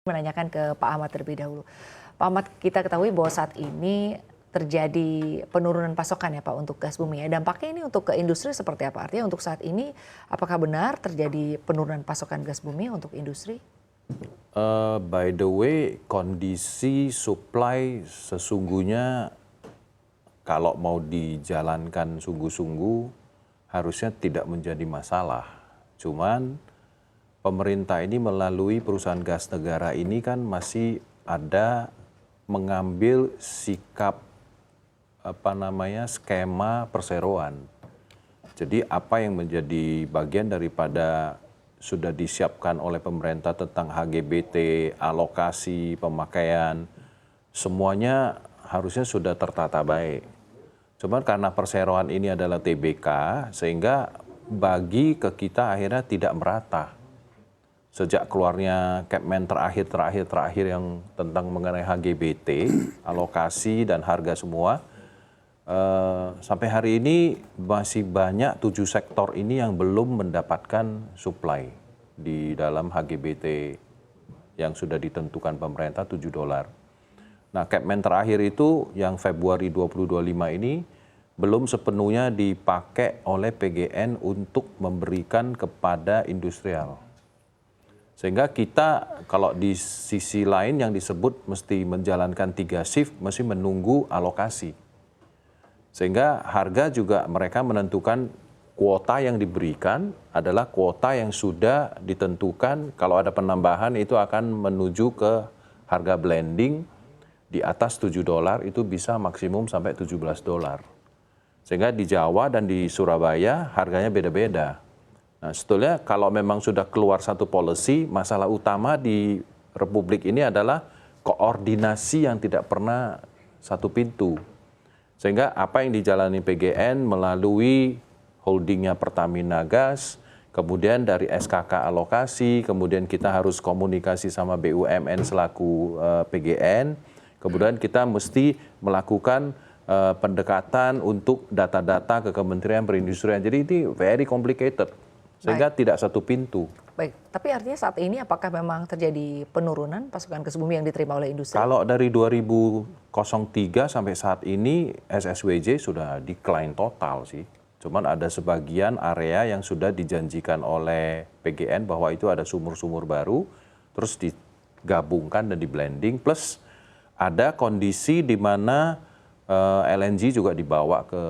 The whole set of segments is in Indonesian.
Menanyakan ke Pak Ahmad terlebih dahulu. Pak Ahmad, kita ketahui bahwa saat ini terjadi penurunan pasokan ya Pak untuk gas bumi ya. Dampaknya ini untuk ke industri seperti apa? Artinya untuk saat ini apakah benar terjadi penurunan pasokan gas bumi untuk industri? By the way, kondisi supply sesungguhnya kalau mau dijalankan sungguh-sungguh harusnya tidak menjadi masalah. Cuman pemerintah ini melalui perusahaan gas negara ini kan masih ada mengambil sikap skema perseroan. Jadi apa yang menjadi bagian daripada sudah disiapkan oleh pemerintah tentang HGBT, alokasi, pemakaian, semuanya harusnya sudah tertata baik. Cuman karena perseroan ini adalah TBK, sehingga bagi ke kita akhirnya tidak merata. Sejak keluarnya Kepmen terakhir yang tentang mengenai HGBT, alokasi dan harga semua, sampai hari ini masih banyak 7 sektor ini yang belum mendapatkan supply di dalam HGBT yang sudah ditentukan pemerintah $7. Nah, Kepmen terakhir itu yang Februari 2025 ini belum sepenuhnya dipakai oleh PGN untuk memberikan kepada industrial. Sehingga kita kalau di sisi lain yang disebut mesti menjalankan 3 shift, mesti menunggu alokasi. Sehingga harga juga mereka menentukan kuota yang diberikan adalah kuota yang sudah ditentukan, kalau ada penambahan itu akan menuju ke harga blending di atas $7 itu bisa maksimum sampai $17. Sehingga di Jawa dan di Surabaya harganya beda-beda. Nah, sebetulnya kalau memang sudah keluar satu policy, masalah utama di Republik ini adalah koordinasi yang tidak pernah satu pintu. Sehingga apa yang dijalani PGN melalui holdingnya Pertamina Gas, kemudian dari SKK alokasi, kemudian kita harus komunikasi sama BUMN selaku PGN, kemudian kita mesti melakukan pendekatan untuk data-data ke Kementerian Perindustrian. Jadi ini very complicated. Sehingga tidak satu pintu. Baik, tapi artinya saat ini apakah memang terjadi penurunan pasokan gas bumi yang diterima oleh industri? Kalau dari 2003 sampai saat ini SSWJ sudah decline total sih. Cuman ada sebagian area yang sudah dijanjikan oleh PGN bahwa itu ada sumur-sumur baru, terus digabungkan dan di blending, plus ada kondisi di mana LNG juga dibawa ke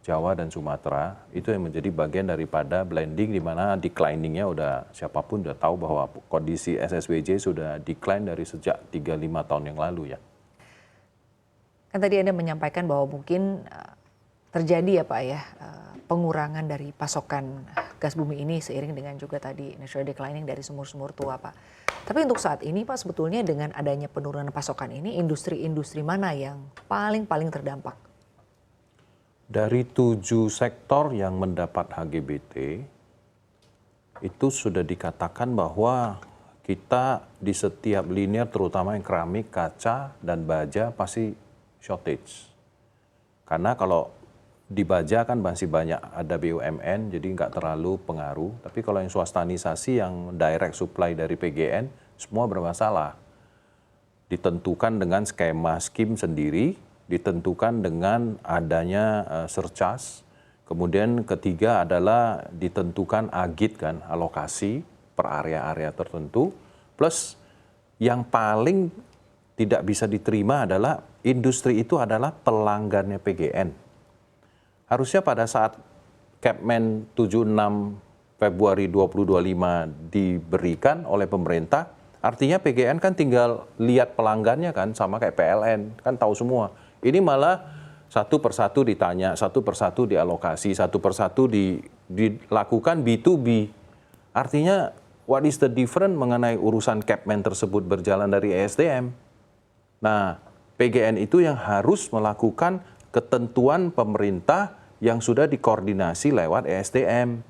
Jawa dan Sumatera, itu yang menjadi bagian daripada blending di mana decliningnya udah siapapun udah tahu bahwa kondisi SSWJ sudah decline dari sejak 3-5 tahun yang lalu ya. Kan tadi Anda menyampaikan bahwa mungkin terjadi ya Pak ya pengurangan dari pasokan gas bumi ini seiring dengan juga tadi natural declining dari sumur-sumur tua Pak. Tapi untuk saat ini Pak sebetulnya dengan adanya penurunan pasokan ini industri-industri mana yang paling terdampak? Dari 7 sektor yang mendapat HGBT, itu sudah dikatakan bahwa kita di setiap linear, terutama yang keramik, kaca, dan baja pasti shortage. Karena kalau di baja kan masih banyak ada BUMN, jadi nggak terlalu pengaruh. Tapi kalau yang swastanisasi, yang direct supply dari PGN, semua bermasalah. Ditentukan dengan skema skim sendiri, ditentukan dengan adanya surcharge. Kemudian ketiga adalah ditentukan agit kan, alokasi per area-area tertentu. Plus yang paling tidak bisa diterima adalah industri itu adalah pelanggannya PGN. Harusnya pada saat Kepmen 76 Februari 2025 diberikan oleh pemerintah, artinya PGN kan tinggal lihat pelanggannya kan, sama kayak PLN, kan tahu semua. Ini malah satu persatu ditanya, satu persatu dialokasi, satu persatu dilakukan B2B. Artinya, what is the difference mengenai urusan Kepmen tersebut berjalan dari ESDM? Nah, PGN itu yang harus melakukan ketentuan pemerintah yang sudah dikoordinasi lewat ESDM.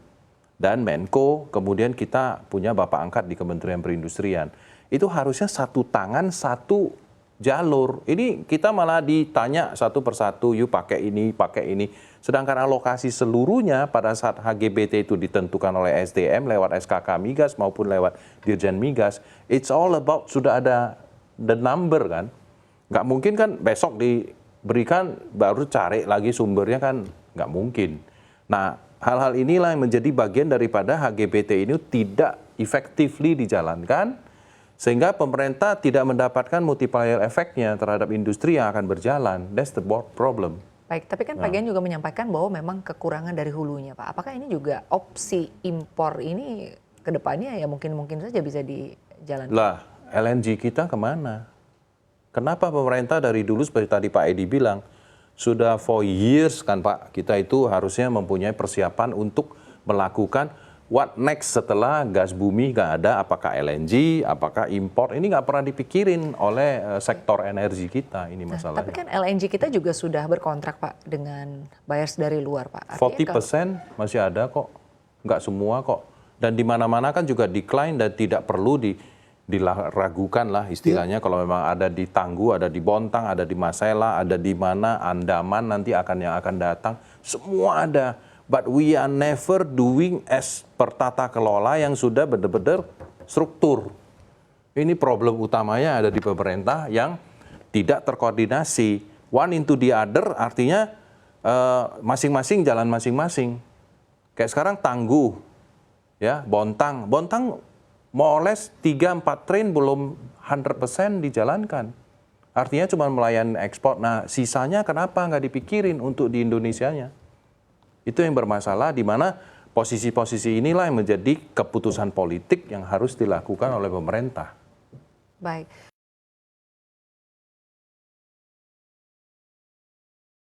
Dan Menko, kemudian kita punya Bapak Angkat di Kementerian Perindustrian. Itu harusnya satu tangan, satu jalur. Ini kita malah ditanya satu persatu, yuk pakai ini, pakai ini. Sedangkan alokasi seluruhnya pada saat HGBT itu ditentukan oleh SDM lewat SKK Migas maupun lewat Dirjen Migas, it's all about sudah ada the number kan. Nggak mungkin kan besok diberikan baru cari lagi sumbernya kan nggak mungkin. Nah, hal-hal inilah yang menjadi bagian daripada HGBT ini tidak effectively dijalankan, sehingga pemerintah tidak mendapatkan multiplier efeknya terhadap industri yang akan berjalan. That's the problem. Baik, tapi kan Pak Gian juga menyampaikan bahwa memang kekurangan dari hulunya, Pak. Apakah ini juga opsi impor ini ke depannya ya mungkin saja bisa dijalankan? Lah, LNG kita kemana? Kenapa pemerintah dari dulu seperti tadi Pak Edi bilang, sudah for years kan Pak, kita itu harusnya mempunyai persiapan untuk melakukan what next setelah gas bumi nggak ada, apakah LNG, apakah impor, ini nggak pernah dipikirin oleh sektor energi kita, ini masalahnya. Tapi kan LNG kita juga sudah berkontrak Pak dengan buyers dari luar Pak. Artinya 40% masih ada kok, nggak semua kok. Dan di mana-mana kan juga decline dan tidak perlu diragukan lah istilahnya. Kalau memang ada di Tangguh, ada di Bontang, ada di Masela, ada di mana Andaman nanti yang akan datang, semua ada. But we are never doing as per tata kelola yang sudah benar-benar struktur. Ini problem utamanya ada di pemerintah yang tidak terkoordinasi. One into the other artinya masing-masing jalan masing-masing. Kayak sekarang Tangguh, ya Bontang more or less 3-4 train belum 100% dijalankan. Artinya cuma melayani ekspor. Nah sisanya kenapa nggak dipikirin untuk di Indonesianya? Itu yang bermasalah, di mana posisi-posisi inilah yang menjadi keputusan politik yang harus dilakukan oleh pemerintah. Baik.